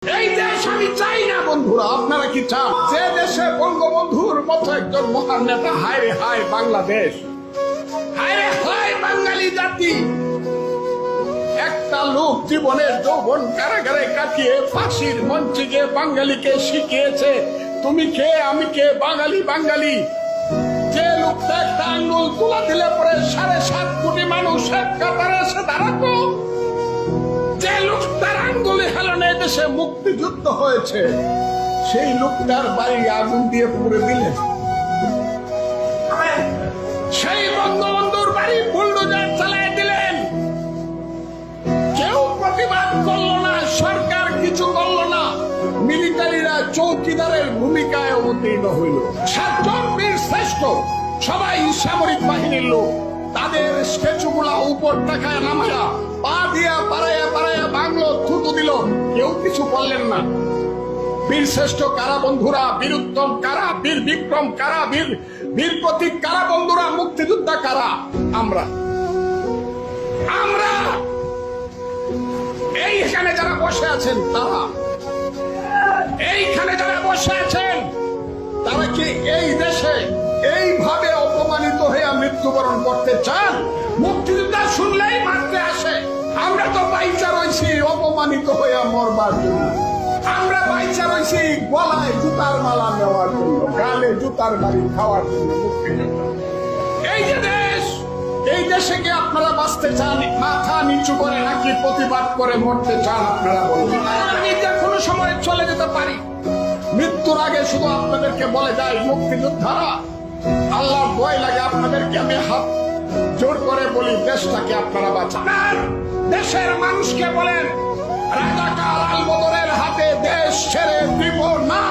এই দেশ আমি চাই না বন্ধুরা, আপনারা কি চান? যে দেশে বঙ্গবন্ধুর মতো একজন মহান নেতা, হায় রে হায় বাংলাদেশ, হায় রে হায় বাঙালি জাতি। একটা লোক জীবনের যৌবন কারাগারে কাটিয়ে ফাঁসির মঞ্চে গিয়ে বাঙালিকে শিখিয়েছে তুমি কে আমি কে, বাঙালি বাঙালি। যে লোকটা একটা আঙ্গুল তুলা দিলে পরে 7.5 কোটি মানুষ এক কাতারে এসে দাঁড়াতো, যে লোকটার আঙ্গুলে হেলনে দেশে মুক্তিযুদ্ধ হয়েছে, সেই লোকটার বাড়ি আগুন দিয়ে পুড়ে দিলেন। সেই বঙ্গবন্ধুর বাড়ি বুলডোজার চালিয়ে দিলেন। কেউ প্রতিবাদ করলো না, সরকার কিছু করলো না, মিলিটারিরা চৌকিদারের ভূমিকায় অবতীর্ণ হইল। 7 জন বীর শ্রেষ্ঠ, সবাই সামরিক বাহিনীর লোক, তাদের স্ট্যাচুগুলা উপর টাকায় নামায়া পা দিয়া পাড়াইয়া পাড়াইয়া বাংলো থুতু দিল, কেউ কিছু বললেন না। বীর শ্রেষ্ঠ কারা বন্ধুরা, বীর উত্তম কারা, বীর বিক্রম কারা, বীর প্রতীক কারা বন্ধুরা, মুক্তিযোদ্ধা কারা? আমরা আমরা এইখানে যারা বসে আছেন তারা, এইখানে যারা বসে আছেন তারা কি এই দেশে এইভাবে অপমানিত হয়ে মৃত্যুবরণ করতে চান? মুক্তিযোদ্ধা শুনলেই মারতে আসে। আমরা তো বাইচা রয়েছি অপমানিত হয়ে মরবার জন্য, আমরা বাইচা রয়েছি গলায় জুতার মালা নেওয়ার জন্য, গালে জুতার বাড়ি খাওয়ার জন্য। মুক্তিযোদ্ধা এই যে দেশ, এই দেশে কি আপনারা বাঁচতে চান মাথা নিচু করে, নাকি প্রতিবাদ করে মরতে চান? আপনারা বলুন। আমি যে কোনো সময় চলে যেতে পারি, মৃত্যুর আগে শুধু আপনাদেরকে বলে যাই মুক্তিযোদ্ধারা, আল্লাহর ভয় লাগে আপনাদেরকে আমি হাত জোর করে বলি, দেশটাকে আপনারা বাঁচান। দেশের মানুষকে বলেন রাজাকার আলবদরের হাতে দেশ ছেড়ে দিব না।